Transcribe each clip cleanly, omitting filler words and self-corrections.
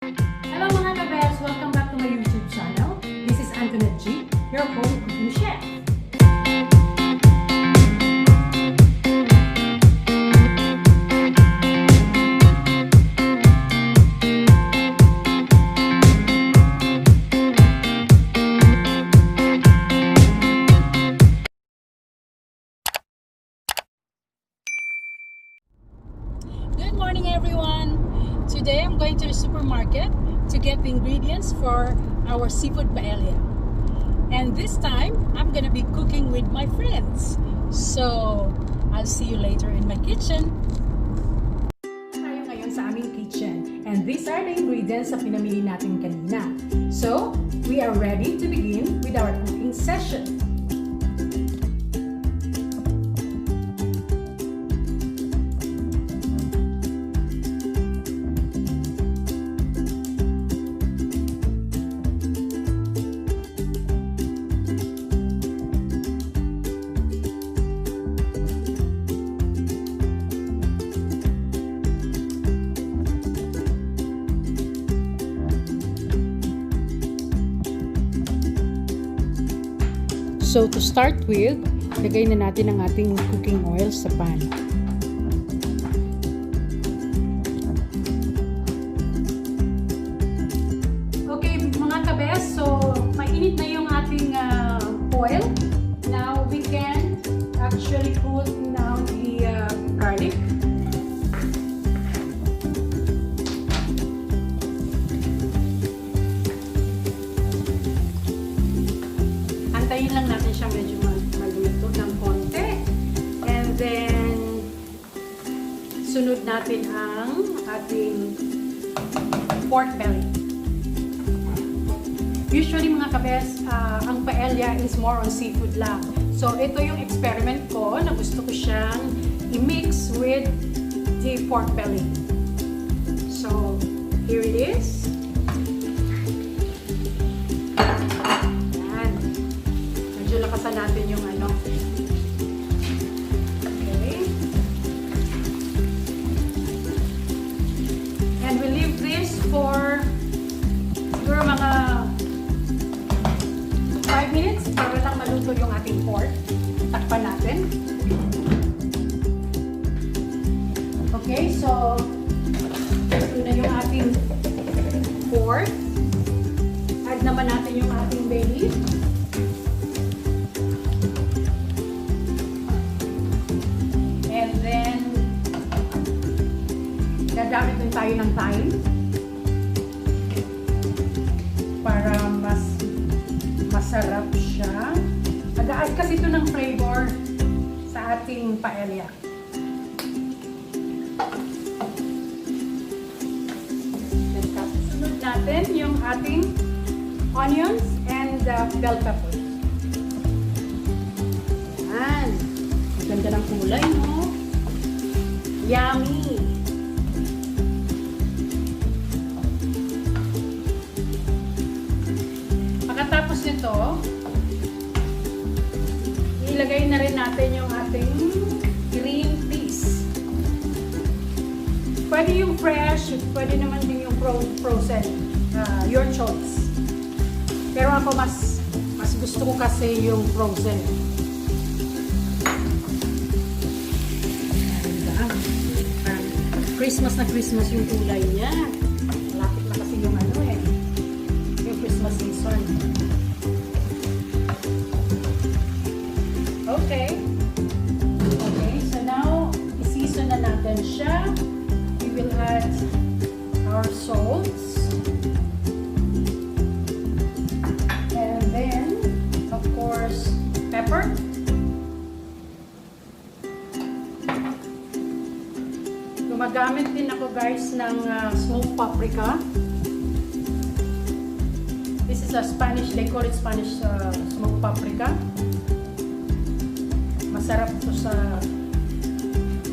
Hello mga kabes! Welcome back to my YouTube channel. This is Antoinette G, your home cooking chef. Good morning everyone! Today I'm going to the supermarket to get the ingredients for our seafood paella. And this time, I'm gonna be cooking with my friends. So, I'll see you later in my kitchen. Tayo ngayon sa aming kitchen. And these are the ingredients na pinamili natin kanina. So, we are ready to begin with our cooking session. So to start with, lagay na natin ang ating cooking oil sa pan. Okay mga kabes, so mainit na yung ating oil. Now we can actually put now the garlic. Antayin lang natin siya medyo maluto ng konti. And then, sunod natin ang ating pork belly. Usually mga kabes, ang paella is more on seafood lang. So, ito yung experiment ko na gusto ko siyang i-mix with the pork belly. So, here it is. Lakasan natin yung ano. Okay. And we leave this for siguro mga 5 minutes para lang maluto yung ating pork. Takpan natin. Okay, so ito na yung ating pork. Add naman natin yung ating bay leaf. Gagamit din tayo ng thyme para mas masarap siya. Nag-a-add kasi ito ng flavor sa ating paella. Sunod natin yung ating onions and bell pepper. Yan. Ang ganda ng kulay, no? Yummy! Pagkatapos nito, ilagay na rin natin yung ating green peas. Pwede yung fresh, pwede naman din yung frozen. Your choice. Pero ako mas gusto ko kasi yung frozen. Christmas na Christmas yung kulay niya. Malapit na kasi yung ano yung Christmas season. Okay. Okay, so now i-season na natin siya. We will add our salts. And then, of course, pepper. Gumagamit din ako guys ng smoked paprika. This is a Spanish, they call it Spanish smoked paprika. Masarap ito sa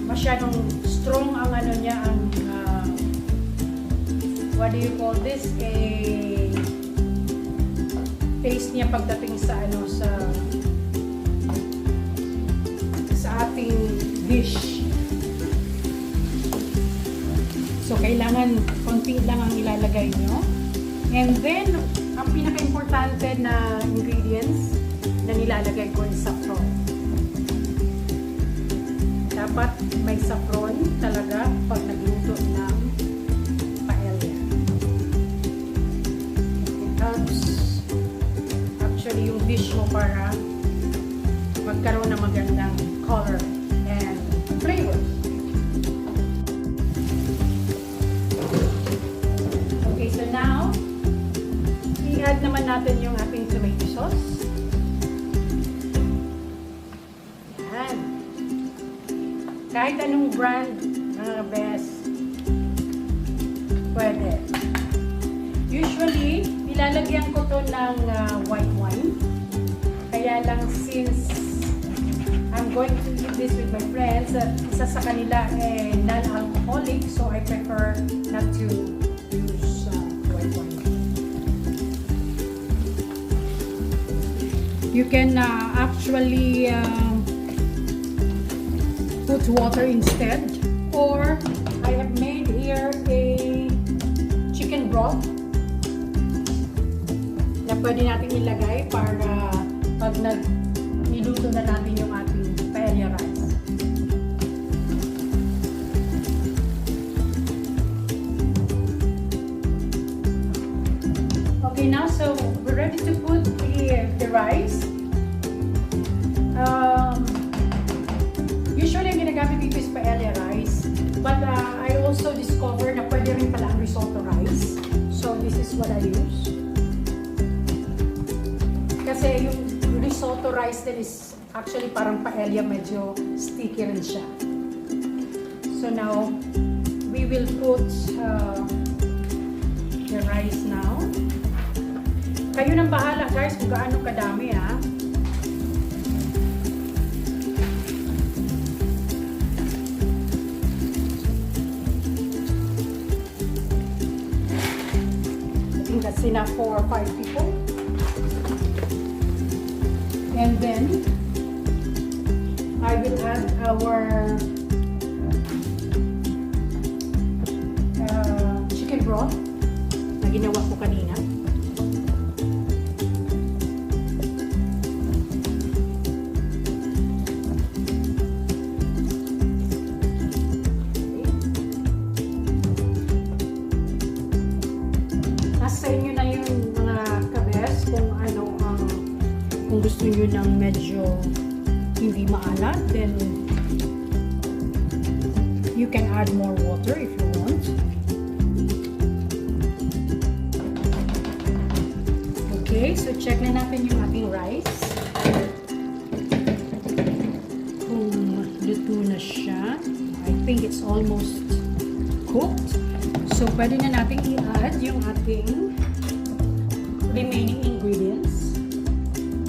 masyadong strong ang ano niya, ang what do you call this? Taste niya pagdating sa ano sa ating dish. So, kailangan konti lang ang ilalagay nyo. And then, ang pinaka-importante na ingredients na nilalagay ko is saffron. Dapat may saffron talaga pag nagluto ng paella. It helps actually yung dish mo para magkaroon ng magandang color and flavor. Okay, so now, i-add naman natin yung ating tomato sauce. Yan. Kahit anong brand, mga best, pwede. Usually, nilalagyan ko to ng white wine. Kaya lang since I'm going to eat this with my friends, isa sa kanila non-alcoholic, so I prefer not to use white wine. You can actually put water instead, or I have made here a chicken broth na pwede natin ilagay para pag niluto na natin yung ating paella rice. Okay, now so we're ready to put the rice. Usually, ang ginagamit dito is paella rice. But I also discovered na pwede rin pala ang risotto rice. So, this is what I use. Kasi yung risotto rice din is actually parang paella, medyo sticky rin siya. So, now, we will put the rice now. Kayo nang bahala guys kung gaano kadami ha. I think that's enough for 5 people. And then I will add our chicken broth na ginawa ko kanina. Sa inyo na yung mga kabes kung ano ang kung gusto niyo ng medyo hindi maalat, then you can add more water if you want. Okay, so check na natin yung ating rice. Kung luto na siya. I think it's almost cooked. So, pwede na natin i-add yung ating remaining ingredients,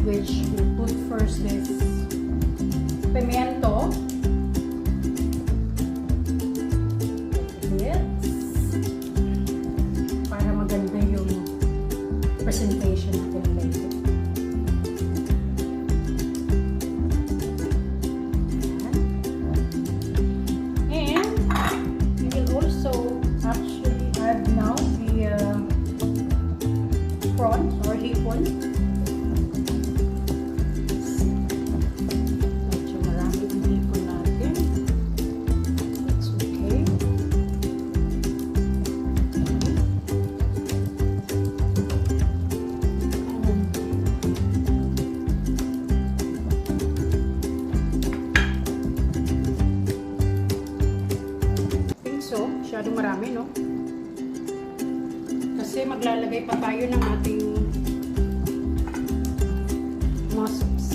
which we put first this pimiento, para maganda yung presentation natin later. And we will also actually add now the prawns or hipon. Medyo marami ang hipon natin. It's okay. I think so. Masyadong marami, no? Kasi maglalagay pa tayo ng ating mussels.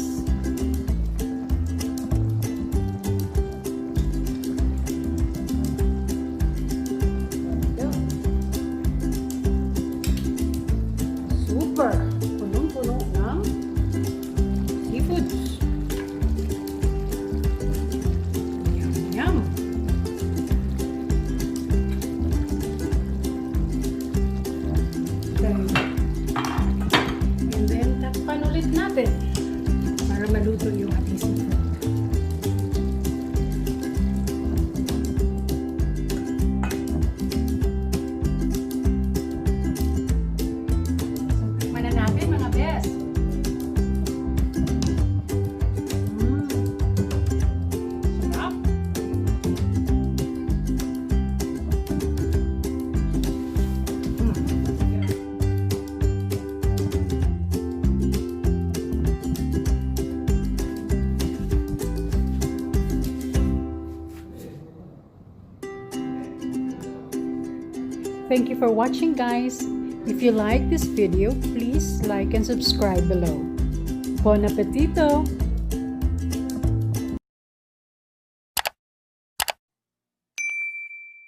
Super! Punong-puno ng seafoods. Yum! Then, Thank you for watching, guys. If you like this video, please like and subscribe below. Buon appetito!